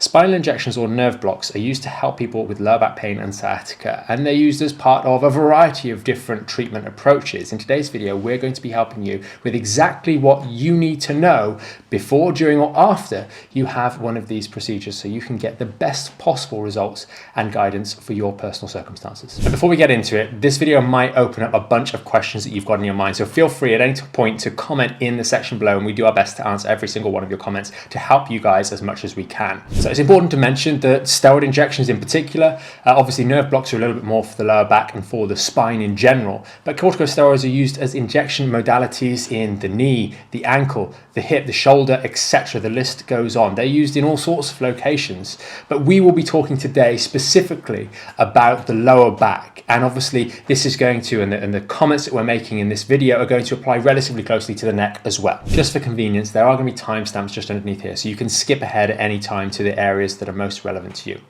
Spinal injections or nerve blocks are used to help people with lower back pain and sciatica, and they're used as part of a variety of different treatment approaches. In today's video, we're going to be helping you with exactly what you need to know before, during, or after you have one of these procedures so you can get the best possible results and guidance for your personal circumstances. And before we get into it, this video might open up a bunch of questions that you've got in your mind, so feel free at any point to comment in the section below, and we do our best to answer every single one of your comments to help you guys as much as we can. So it's important to mention that steroid injections in particular, obviously nerve blocks are a little bit more for the lower back and for the spine in general, but corticosteroids are used as injection modalities in the knee, the ankle, the hip, the shoulder, etc. The list goes on. They're used in all sorts of locations, but we will be talking today specifically about the lower back, and obviously this is going to, and the comments that we're making in this video are going to apply relatively closely to the neck as well. Just for convenience, there are going to be timestamps just underneath here, so you can skip ahead at any time to the areas that are most relevant to you.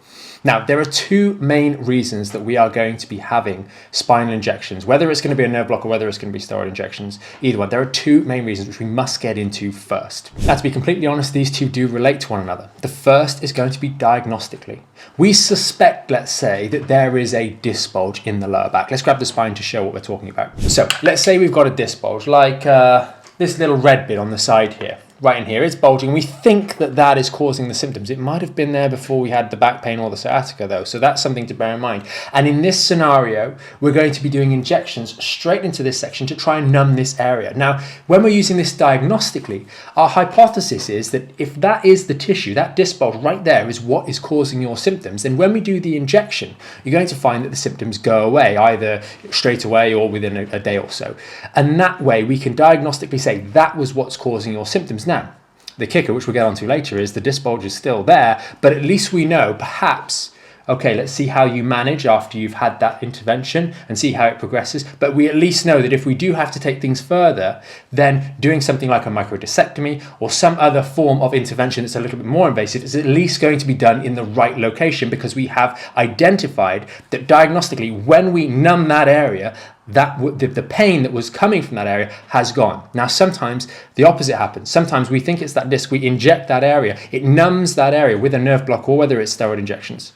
Now, there are two main reasons that we are going to be having spinal injections, whether it's going to be a nerve block or whether it's going to be steroid injections, either one. There are two main reasons which we must get into first. Now, to be completely honest, these two do relate to one another. The first is going to be diagnostically. We suspect, let's say, that there is a disc bulge in the lower back. Let's grab the spine to show what we're talking about. So let's say we've got a disc bulge like this little red bit on the side here. Right in here, it's bulging. We think that that is causing the symptoms. It might have been there before we had the back pain or the sciatica though, so that's something to bear in mind. And in this scenario, we're going to be doing injections straight into this section to try and numb this area. Now, when we're using this diagnostically, our hypothesis is that if that is the tissue, that disc bulge right there is what is causing your symptoms, then when we do the injection, you're going to find that the symptoms go away, either straight away or within a day or so. And that way, we can diagnostically say that was what's causing your symptoms. Now, the kicker, which we'll get onto later, is the disc bulge is still there, but at least we know perhaps, okay, let's see how you manage after you've had that intervention and see how it progresses. But we at least know that if we do have to take things further, then doing something like a microdiscectomy or some other form of intervention that's a little bit more invasive is at least going to be done in the right location, because we have identified that diagnostically, when we numb that area, that the pain that was coming from that area has gone. Now, sometimes the opposite happens. Sometimes we think it's that disc, we inject that area, it numbs that area with a nerve block or whether it's steroid injections.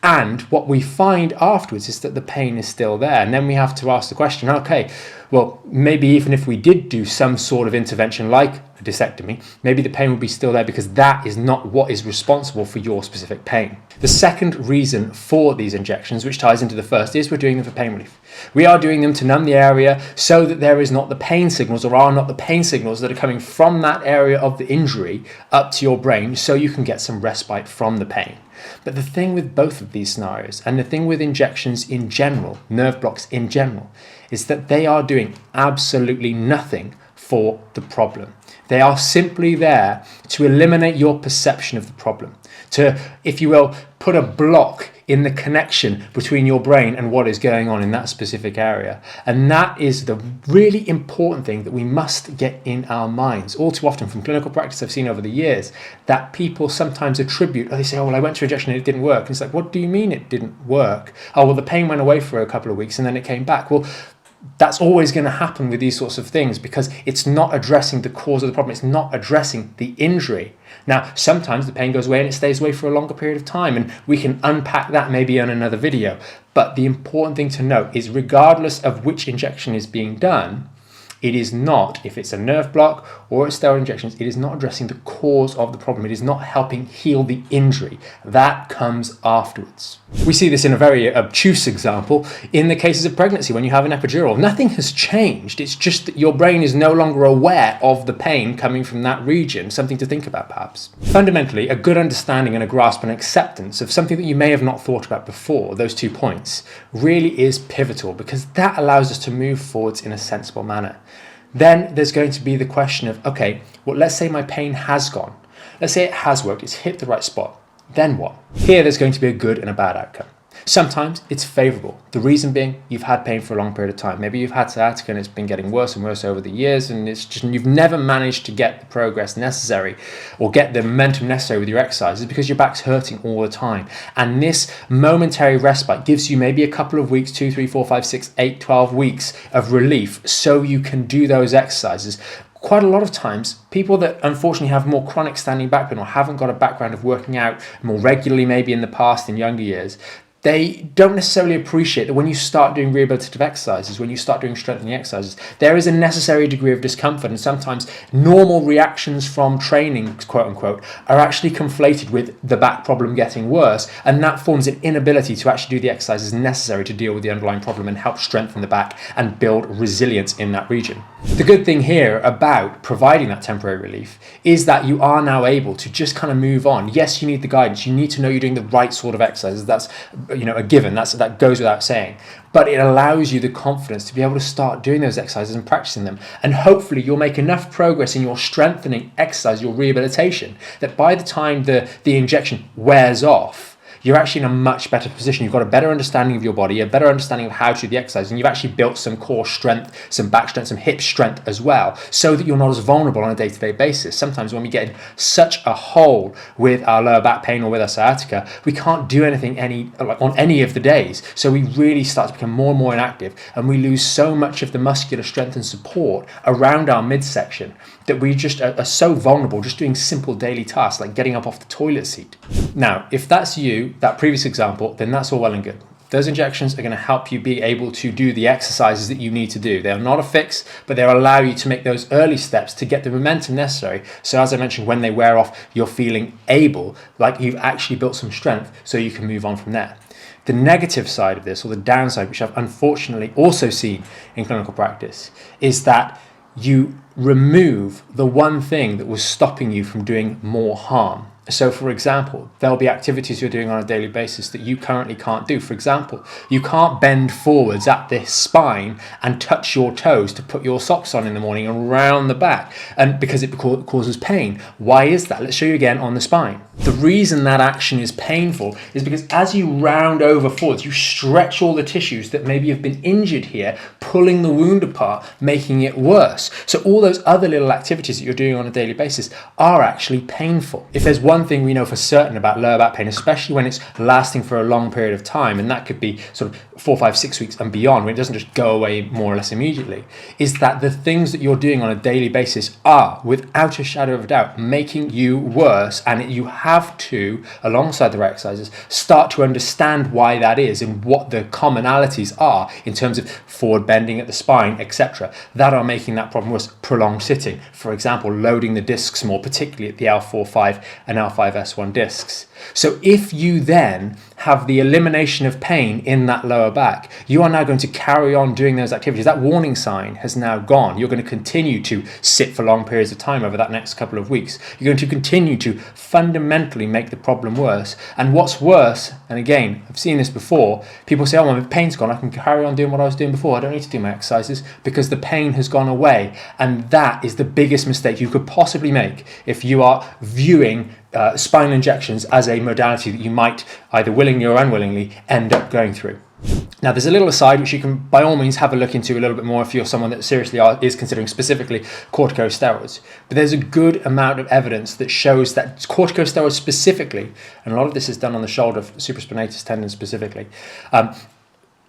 And what we find afterwards is that the pain is still there. And then we have to ask the question, okay, well, maybe even if we did do some sort of intervention like a discectomy, maybe the pain would be still there because that is not what is responsible for your specific pain. The second reason for these injections, which ties into the first, is we're doing them for pain relief. We are doing them to numb the area so that there is not the pain signals, or are not the pain signals that are coming from that area of the injury up to your brain, so you can get some respite from the pain. But the thing with both of these scenarios, and the thing with injections in general, nerve blocks in general, is that they are doing absolutely nothing for the problem. They are simply there to eliminate your perception of the problem, to, if you will, put a block in the connection between your brain and what is going on in that specific area. And that is the really important thing that we must get in our minds. All too often from clinical practice I've seen over the years that people sometimes attribute, they say, oh, well, I went to injection and it didn't work. And it's like, what do you mean it didn't work? Oh, well, the pain went away for a couple of weeks and then it came back. Well, that's always going to happen with these sorts of things, because it's not addressing the cause of the problem. It's not addressing the injury. Now, sometimes the pain goes away and it stays away for a longer period of time, and we can unpack that maybe on another video. But the important thing to note is, regardless of which injection is being done, it is not, if it's a nerve block or it's steroid injections, it is not addressing the cause of the problem. It is not helping heal the injury. That comes afterwards. We see this in a very obtuse example in the cases of pregnancy when you have an epidural. Nothing has changed. It's just that your brain is no longer aware of the pain coming from that region. Something to think about, perhaps. Fundamentally, a good understanding and a grasp and acceptance of something that you may have not thought about before, those 2 points, really is pivotal, because that allows us to move forwards in a sensible manner. Then there's going to be the question of, okay, well, let's say my pain has gone. Let's say it has worked, it's hit the right spot. Then what? Here, there's going to be a good and a bad outcome. Sometimes it's favorable. The reason being, you've had pain for a long period of time. Maybe you've had sciatica and it's been getting worse and worse over the years, and it's just, you've never managed to get the progress necessary or get the momentum necessary with your exercises because your back's hurting all the time. And this momentary respite gives you maybe a couple of weeks, 2, 3, 4, 5, 6, 8, 12 weeks of relief, so you can do those exercises quite a lot of times, people that unfortunately have more chronic standing back pain or haven't got a background of working out more regularly maybe in the past, in younger years, they don't necessarily appreciate that when you start doing rehabilitative exercises, when you start doing strengthening exercises, there is a necessary degree of discomfort, and sometimes normal reactions from training, quote unquote, are actually conflated with the back problem getting worse, and that forms an inability to actually do the exercises necessary to deal with the underlying problem and help strengthen the back and build resilience in that region. The good thing here about providing that temporary relief is that you are now able to just kind of move on. Yes, you need the guidance. You need to know you're doing the right sort of exercises. That's a given. That goes without saying. But it allows you the confidence to be able to start doing those exercises and practicing them. And hopefully you'll make enough progress in your strengthening exercise, your rehabilitation, that by the time the injection wears off, you're actually in a much better position. You've got a better understanding of your body, a better understanding of how to do the exercise, and you've actually built some core strength, some back strength, some hip strength as well, so that you're not as vulnerable on a day-to-day basis. Sometimes when we get in such a hole with our lower back pain or with our sciatica, we can't do anything on any of the days. So we really start to become more and more inactive, and we lose so much of the muscular strength and support around our midsection that we just are so vulnerable just doing simple daily tasks like getting up off the toilet seat. Now, if that's you, that previous example, then that's all well and good. Those injections are going to help you be able to do the exercises that you need to do. They are not a fix, but they allow you to make those early steps to get the momentum necessary. So as I mentioned, when they wear off, you're feeling able, like you've actually built some strength, so you can move on from there. The negative side of this, or the downside, which I've unfortunately also seen in clinical practice, is that you remove the one thing that was stopping you from doing more harm. So for example, there'll be activities you're doing on a daily basis that you currently can't do. For example, you can't bend forwards at this spine and touch your toes to put your socks on in the morning and round the back, and because it causes pain. Why is that? Let's show you again on the spine. The reason that action is painful is because as you round over forwards, you stretch all the tissues that maybe have been injured here, pulling the wound apart, making it worse. So all those other little activities that you're doing on a daily basis are actually painful. If there's one thing we know for certain about lower back pain, especially when it's lasting for a long period of time, and that could be sort of 4, 5, 6 weeks and beyond, when it doesn't just go away more or less immediately, is that the things that you're doing on a daily basis are, without a shadow of a doubt, making you worse. And you have to, alongside the right exercises, start to understand why that is and what the commonalities are in terms of forward bending at the spine, etc., that are making that problem worse. Prolonged sitting, for example, loading the discs more, particularly at the L4-5 and L5-S1 discs. So if you then have the elimination of pain in that lower back, you are now going to carry on doing those activities. That warning sign has now gone. You're going to continue to sit for long periods of time over that next couple of weeks. You're going to continue to fundamentally make the problem worse. And what's worse, and again, I've seen this before, people say, oh, my pain's gone, I can carry on doing what I was doing before, I don't need to do my exercises because the pain has gone away. And that is the biggest mistake you could possibly make if you are viewing spinal injections as a modality that you might either willingly or unwillingly end up going through. Now, there's a little aside which you can by all means have a look into a little bit more if you're someone that seriously is considering specifically corticosteroids. But there's a good amount of evidence that shows that corticosteroids specifically, and a lot of this is done on the shoulder supraspinatus tendon specifically,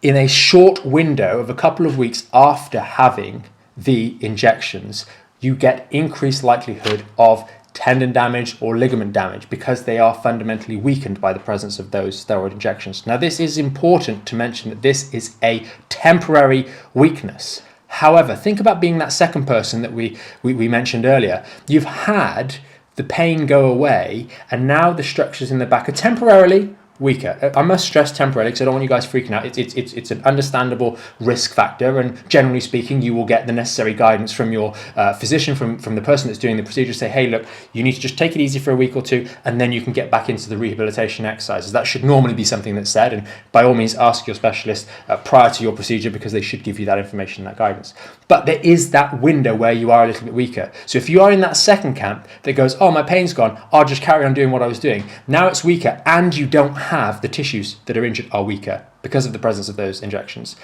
in a short window of a couple of weeks after having the injections, you get increased likelihood of tendon damage or ligament damage because they are fundamentally weakened by the presence of those steroid injections. Now, this is important to mention that this is a temporary weakness. However, think about being that second person that we mentioned earlier. You've had the pain go away, and now the structures in the back are temporarily weaker. I must stress temporarily because I don't want you guys freaking out. It's an understandable risk factor, and generally speaking, you will get the necessary guidance from your physician, from the person that's doing the procedure, say, hey, look, you need to just take it easy for a week or two, and then you can get back into the rehabilitation exercises. That should normally be something that's said, and by all means, ask your specialist prior to your procedure because they should give you that information, that guidance. But there is that window where you are a little bit weaker. So if you are in that second camp that goes, oh, my pain's gone, I'll just carry on doing what I was doing. Now it's weaker, and you don't have the tissues that are injured are weaker because of the presence of those injections,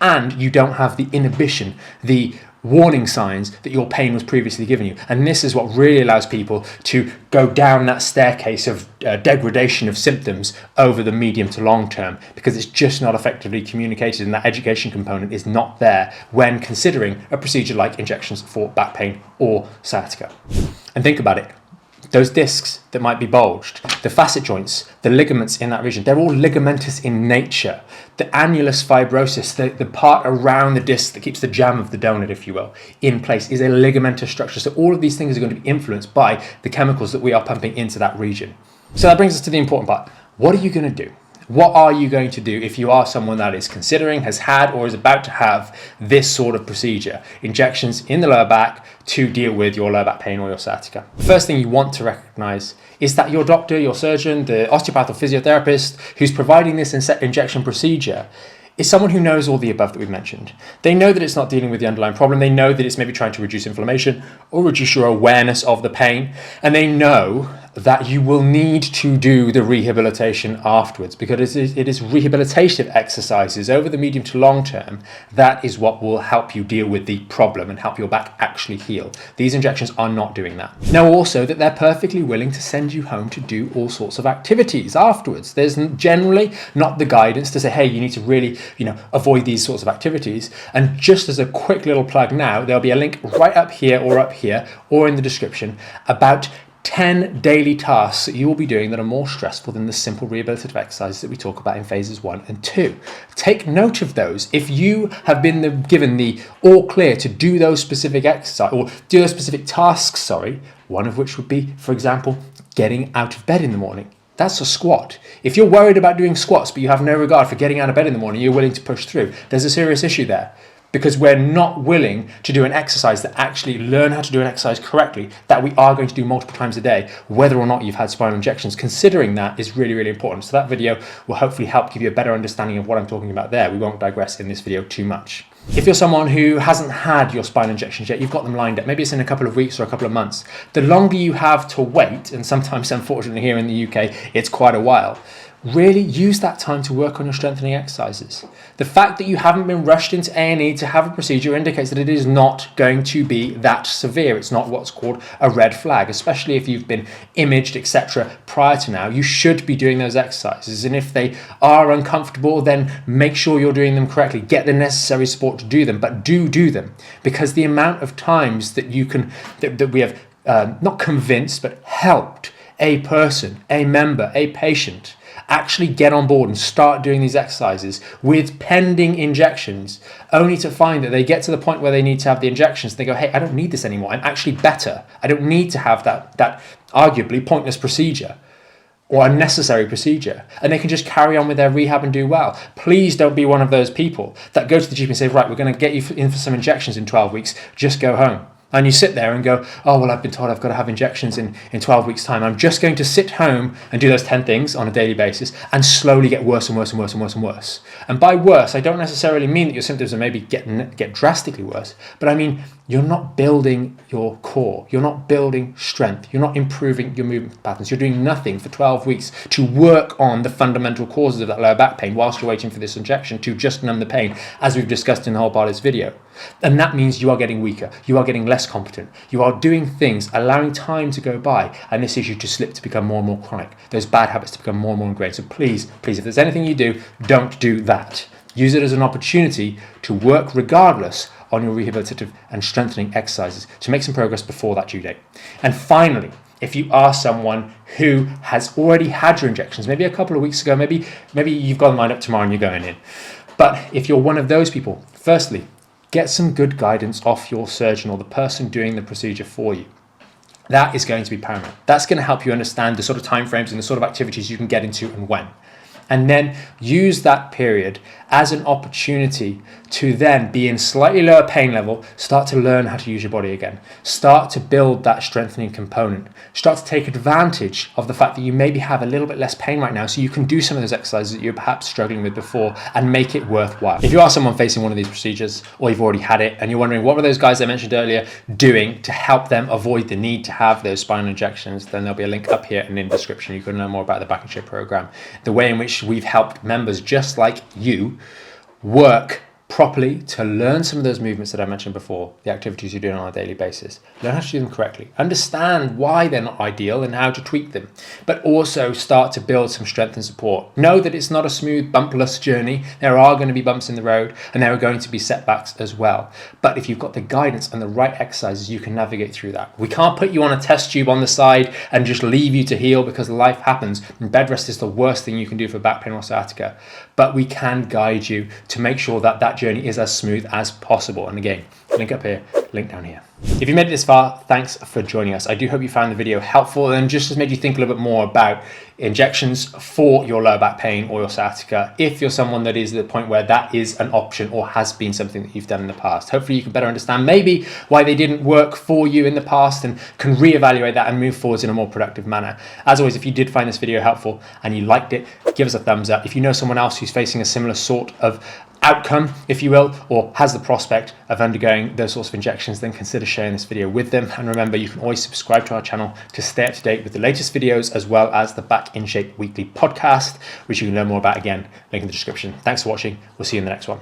and you don't have the inhibition, the warning signs that your pain was previously given you. And this is what really allows people to go down that staircase of degradation of symptoms over the medium to long term, because it's just not effectively communicated, and that education component is not there when considering a procedure like injections for back pain or sciatica. And think about it. Those discs that might be bulged, the facet joints, the ligaments in that region, they're all ligamentous in nature. The annulus fibrosus, the part around the disc that keeps the jam of the donut, if you will, in place, is a ligamentous structure. So all of these things are going to be influenced by the chemicals that we are pumping into that region. So that brings us to the important part. What are you going to do? What are you going to do if you are someone that is considering, has had, or is about to have this sort of procedure, injections in the lower back to deal with your lower back pain or your sciatica? The first thing you want to recognize is that your doctor, your surgeon, the osteopath or physiotherapist who's providing this injection procedure is someone who knows all the above that we've mentioned. They know that it's not dealing with the underlying problem. They know that it's maybe trying to reduce inflammation or reduce your awareness of the pain. And they know that you will need to do the rehabilitation afterwards, because it is rehabilitative exercises over the medium to long term that is what will help you deal with the problem and help your back actually heal. These injections are not doing that. Now also that they're perfectly willing to send you home to do all sorts of activities afterwards. There's generally not the guidance to say, hey, you need to really, avoid these sorts of activities. And just as a quick little plug now, there'll be a link right up here or in the description about 10 daily tasks that you will be doing that are more stressful than the simple rehabilitative exercises that we talk about in phases 1 and 2. Take note of those. If you have been given the all clear to do those specific exercise or do those specific tasks, one of which would be, for example, getting out of bed in the morning. That's a squat. If you're worried about doing squats, but you have no regard for getting out of bed in the morning, you're willing to push through, there's a serious issue there. Because we're not willing to do an exercise that actually learn how to do an exercise correctly, that we are going to do multiple times a day, whether or not you've had spinal injections. Considering that is really, really important. So that video will hopefully help give you a better understanding of what I'm talking about there. We won't digress in this video too much. If you're someone who hasn't had your spinal injections yet, you've got them lined up, maybe it's in a couple of weeks or a couple of months, the longer you have to wait, and sometimes unfortunately here in the UK, it's quite a while, really use that time to work on your strengthening exercises. The fact that you haven't been rushed into A&E to have a procedure indicates that it is not going to be that severe. It's not what's called a red flag, especially if you've been imaged, etc. prior to now. You should be doing those exercises, and if they are uncomfortable, then make sure you're doing them correctly. Get the necessary support to do them, but do them, because the amount of times that that we have not convinced but helped a person, a member, a patient actually get on board and start doing these exercises with pending injections, only to find that they get to the point where they need to have the injections. They go, hey, I don't need this anymore. I'm actually better. I don't need to have that arguably pointless procedure or unnecessary procedure. And they can just carry on with their rehab and do well. Please don't be one of those people that go to the GP and say, right, we're going to get you in for some injections in 12 weeks. Just go home. And you sit there and go, oh, well, I've been told I've got to have injections in 12 weeks' time. I'm just going to sit home and do those 10 things on a daily basis and slowly get worse and worse and worse and worse and worse. And by worse, I don't necessarily mean that your symptoms are maybe get drastically worse, but I mean you're not building your core. You're not building strength. You're not improving your movement patterns. You're doing nothing for 12 weeks to work on the fundamental causes of that lower back pain whilst you're waiting for this injection to just numb the pain, as we've discussed in the whole part of this video. And that means you are getting weaker. You are getting less competent. You are doing things, allowing time to go by, and this issue to slip to become more and more chronic. Those bad habits to become more and more ingrained. So please, if there's anything you do, don't do that. Use it as an opportunity to work regardless on your rehabilitative and strengthening exercises to make some progress before that due date. And finally, if you are someone who has already had your injections, maybe a couple of weeks ago, maybe you've got them lined up tomorrow and you're going in. But if you're one of those people, firstly, get some good guidance off your surgeon or the person doing the procedure for you. That is going to be paramount. That's going to help you understand the sort of timeframes and the sort of activities you can get into and when. And then use that period as an opportunity to then be in slightly lower pain level, start to learn how to use your body again, start to build that strengthening component, start to take advantage of the fact that you maybe have a little bit less pain right now, so you can do some of those exercises that you're perhaps struggling with before and make it worthwhile. If you are someone facing one of these procedures, or you've already had it and you're wondering what were those guys I mentioned earlier doing to help them avoid the need to have those spinal injections, then there'll be a link up here and in the description. You can learn more about the Back in Shape program, the way in which we've helped members just like you work properly, to learn some of those movements that I mentioned before, the activities you're doing on a daily basis. Learn how to do them correctly. Understand why they're not ideal and how to tweak them. But also start to build some strength and support. Know that it's not a smooth, bumperless journey. There are going to be bumps in the road, and there are going to be setbacks as well. But if you've got the guidance and the right exercises, you can navigate through that. We can't put you on a test tube on the side and just leave you to heal, because life happens. And bed rest is the worst thing you can do for back pain or sciatica. But we can guide you to make sure that that journey is as smooth as possible. And again, link up here, link down here. If you made it this far, thanks for joining us. I do hope you found the video helpful and just has made you think a little bit more about injections for your lower back pain or your sciatica, if you're someone that is at the point where that is an option or has been something that you've done in the past. Hopefully you can better understand maybe why they didn't work for you in the past and can reevaluate that and move forwards in a more productive manner. As always, if you did find this video helpful and you liked it, give us a thumbs up. If you know someone else who's facing a similar sort of outcome, if you will, or has the prospect of undergoing those sorts of injections, then consider sharing this video with them. And remember, you can always subscribe to our channel to stay up to date with the latest videos, as well as the Back in Shape weekly podcast, which you can learn more about, again, link in the description. Thanks for watching. We'll see you in the next one.